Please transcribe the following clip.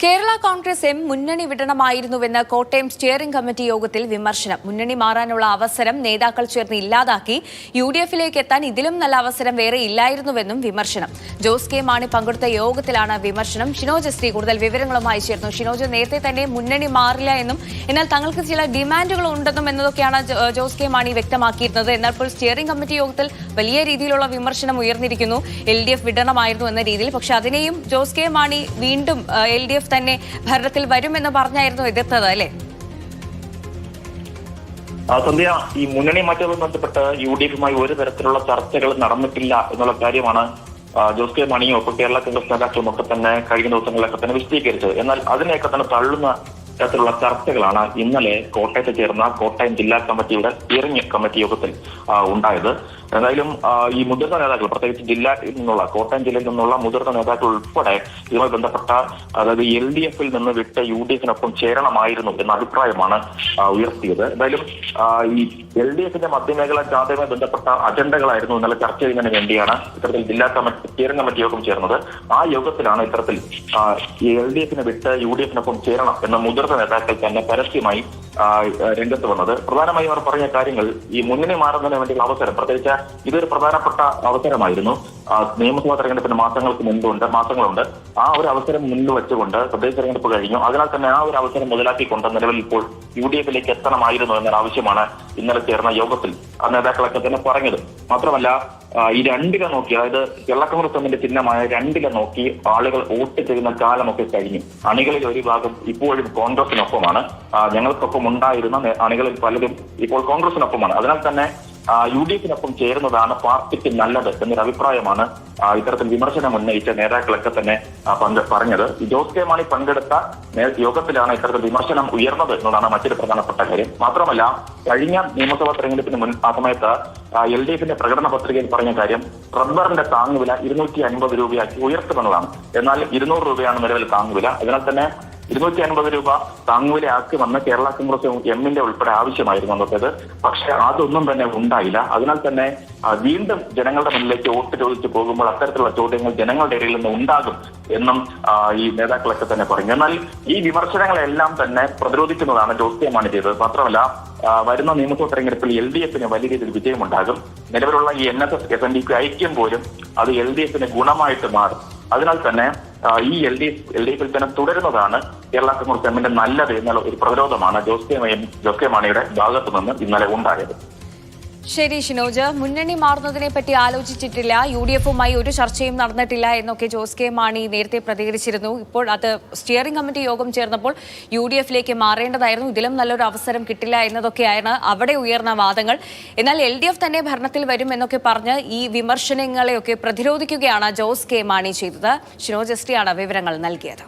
Kerala Congress M മുന്നണി വിടണമായിരുന്നുവെന്ന് Kottayam steering committee യോഗത്തിൽ വിമർശനം. മുന്നണി മാറാനുള്ള അവസരം നേതാക്കൾ ചേർന്ന് ഇല്ലാതാക്കി. UDFിലേക്ക് എത്താൻ ഇതിലും നല്ല അവസരം വേറെ ഇല്ലായിരുന്നുവെന്നും വിമർശനം. ജോസ് കെ മാണി പങ്കെടുത്ത യോഗത്തിലാണ് വിമർശനം. ഷിനോജ് എസ് കൂടുതൽ വിവരങ്ങളുമായി ചേർന്നു. ഷിനോജ്, നേരത്തെ തന്നെ മുന്നണി മാറില്ല എന്നും എന്നാൽ തങ്ങൾക്ക് ചില ഡിമാൻഡുകൾ ഉണ്ടെന്നും എന്നതൊക്കെയാണ് ജോസ് കെ മാണി വ്യക്തമാക്കിയിരുന്നത്. എന്നാൽ ഇപ്പോൾ സ്റ്റിയറിംഗ് കമ്മിറ്റി യോഗത്തിൽ വലിയ രീതിയിലുള്ള വിമർശനം ഉയർന്നിരിക്കുന്നു. LDF വിടണമായിരുന്നു എന്ന രീതിയിൽ. പക്ഷെ അതിനെയും ജോസ് കെ മാണി വീണ്ടും LDF തന്നെ ഭരണത്തിൽ വരുമെന്ന് പറഞ്ഞായിരുന്നു എതിർത്തത്, അല്ലേ? സന്ധ്യ, ഈ മുന്നണി മാറ്റവുമായി ബന്ധപ്പെട്ട് UDFുമായി ഒരു തരത്തിലുള്ള ചർച്ചകൾ നടന്നിട്ടില്ല എന്നുള്ള കാര്യമാണ് ജോസ് കെ മാണിയും ഒപ്പം കേരള കോൺഗ്രസ് നേതാക്കളും ഒക്കെ തന്നെ കഴിഞ്ഞ ദിവസങ്ങളിലൊക്കെ തന്നെ വിശദീകരിച്ചത്. എന്നാൽ അതിനെയൊക്കെ തന്നെ തള്ളുന്ന തരത്തിലുള്ള ചർച്ചകളാണ് ഇന്നലെ കോട്ടയത്ത് ചേർന്ന കോട്ടയം ജില്ലാ കമ്മിറ്റിയുടെ സ്റ്റിയറിംഗ് കമ്മിറ്റി യോഗത്തിൽ ഉണ്ടായത്. എന്തായാലും ഈ മുതിർന്ന നേതാക്കൾ, പ്രത്യേകിച്ച് ജില്ലയിൽ നിന്നുള്ള കോട്ടയം ജില്ലയിൽ നിന്നുള്ള മുതിർന്ന നേതാക്കൾ ഉൾപ്പെടെ ഇതുമായി ബന്ധപ്പെട്ട, അതായത് LDFിൽ നിന്ന് വിട്ട് UDFിനൊപ്പം ചേരണമായിരുന്നു എന്ന അഭിപ്രായമാണ് ഉയർത്തിയത്. എന്തായാലും ഈ LDFിന്റെ മധ്യമേഖല ജാഥയുമായി ബന്ധപ്പെട്ട അജണ്ടകളായിരുന്നു ഇന്നലെ ചർച്ച ചെയ്യുന്നതിന് വേണ്ടിയാണ് ഇത്തരത്തിൽ ജില്ലാ കമ്മിറ്റി സ്റ്റിയറിംഗ് കമ്മിറ്റി യോഗം ചേർന്നത്. ആ യോഗത്തിലാണ് ഇത്തരത്തിൽ LDFിനെ വിട്ട് UDFിനൊപ്പം ചേരണം എന്ന മുതിർന്ന നേതാക്കൾ തന്നെ പരസ്യമായി രംഗത്ത് വന്നത്. പ്രധാനമായും അവർ പറഞ്ഞ കാര്യങ്ങൾ ഈ മുന്നണി മാറുന്നതിന് വേണ്ടിയുള്ള അവസരം, പ്രത്യേകിച്ച് ഇതൊരു പ്രധാനപ്പെട്ട അവസരമായിരുന്നു. നിയമസഭാ തെരഞ്ഞെടുപ്പിന് മാസങ്ങളുണ്ട്. ആ ഒരു അവസരം മുന്നിൽ വെച്ചുകൊണ്ട് തദ്ദേശ തെരഞ്ഞെടുപ്പ് കഴിഞ്ഞു. അതിനാൽ തന്നെ ആ ഒരു അവസരം മുതലാക്കിക്കൊണ്ട് നിലവിൽ ഇപ്പോൾ UDFിലേക്ക് എത്തണമായിരുന്നു എന്നൊരു ആവശ്യമാണ് ഇന്നലെ ചേർന്ന യോഗത്തിൽ ആ നേതാക്കളൊക്കെ തന്നെ പറഞ്ഞത്. മാത്രമല്ല, ഈ രണ്ടില നോക്കി, അതായത് കേരള കോൺഗ്രസ് എമ്മിന്റെ ചിഹ്നമായ രണ്ടില നോക്കി ആളുകൾ വോട്ട് ചെയ്യുന്ന കാലമൊക്കെ കഴിഞ്ഞു. അണികളിൽ ഒരു ഭാഗം ഇപ്പോഴും കോൺഗ്രസിനൊപ്പമാണ്. ഞങ്ങൾക്കൊപ്പം ഉണ്ടായിരുന്ന അണികളിൽ പലരും ഇപ്പോൾ കോൺഗ്രസിനൊപ്പമാണ്. അതിനാൽ തന്നെ UDFിനൊപ്പം ചേരുന്നതാണ് പാർട്ടിക്ക് നല്ലത് എന്നൊരു അഭിപ്രായമാണ് ഇത്തരത്തിൽ വിമർശനം ഉന്നയിച്ച നേതാക്കളൊക്കെ തന്നെ പറഞ്ഞത്. ജോസ് കെ മാണി പങ്കെടുത്ത യോഗത്തിലാണ് ഇത്തരത്തിൽ വിമർശനം ഉയർന്നത് എന്നതാണ് മറ്റൊരു പ്രധാനപ്പെട്ട കാര്യം. മാത്രമല്ല, കഴിഞ്ഞ നിയമസഭാ തെരഞ്ഞെടുപ്പിന് ആ സമയത്ത് LDFിന്റെ പ്രകടന പത്രികയിൽ പറഞ്ഞ കാര്യം റബ്ബറിന്റെ താങ്ങുവില 250 രൂപയാക്കി ഉയർത്തുമെന്നതാണ്. എന്നാൽ 200 രൂപയാണ് നിലവിൽ താങ്ങുവില. അതിനാൽ തന്നെ 250 രൂപ താങ്ങുവിലയാക്കുമെന്ന് കേരള കോൺഗ്രസ് എമ്മിന്റെ ഉൾപ്പെടെ ആവശ്യമായിരുന്നു അന്നത്തേത്. പക്ഷെ അതൊന്നും തന്നെ ഉണ്ടായില്ല. അതിനാൽ തന്നെ വീണ്ടും ജനങ്ങളുടെ മുന്നിലേക്ക് വോട്ട് ചോദിച്ചു പോകുമ്പോൾ അത്തരത്തിലുള്ള ചോദ്യങ്ങൾ ജനങ്ങളുടെ ഇടയിൽ നിന്ന് ഉണ്ടാകും എന്നും ഈ നേതാക്കളൊക്കെ തന്നെ പറഞ്ഞു. എന്നാൽ ഈ വിമർശനങ്ങളെല്ലാം തന്നെ പ്രതിരോധിക്കുന്നതാണ് ജോസ് കെ മാണി ചെയ്തത്. മാത്രമല്ല, വരുന്ന നിയമസഭാ തെരഞ്ഞെടുപ്പിൽ LDFിന് വലിയ രീതിയിൽ വിജയമുണ്ടാകും. നിലവിലുള്ള ഈ NSS SNDP ഐക്യം പോലും അത് LDFിന് ഗുണമായിട്ട് മാറും. അതിനാൽ തന്നെ ഈ LDFിൽ തന്നെ തുടരുന്നതാണ് കേരള കോൺഗ്രസ് എമ്മിന്റെ നല്ലത് എന്നുള്ള ഒരു പ്രതിരോധമാണ് ജോസ് കെ മാണിയുടെ ഭാഗത്തു നിന്ന് ഇന്നലെ ഉണ്ടായത്. ശരി ഷിനോജ്, മുന്നണി മാറുന്നതിനെ പറ്റി ആലോചിച്ചിട്ടില്ല, UDFുമായി ഒരു ചർച്ചയും നടന്നിട്ടില്ല എന്നൊക്കെ ജോസ് കെ മാണി നേരത്തെ പ്രതികരിച്ചിരുന്നു. ഇപ്പോൾ അത് സ്റ്റിയറിംഗ് കമ്മിറ്റി യോഗം ചേർന്നപ്പോൾ UDFിലേക്ക് മാറേണ്ടതായിരുന്നു, ഇതിലും നല്ലൊരു അവസരം കിട്ടില്ല എന്നതൊക്കെയാണ് അവിടെ ഉയർന്ന വാദങ്ങൾ. എന്നാൽ LDF തന്നെ ഭരണത്തിൽ വരും എന്നൊക്കെ പറഞ്ഞ് ഈ വിമർശനങ്ങളെയൊക്കെ പ്രതിരോധിക്കുകയാണ് ജോസ് കെ മാണി ചെയ്തത്. ഷിനോജ് എസ് വിവരങ്ങൾ നൽകിയത്.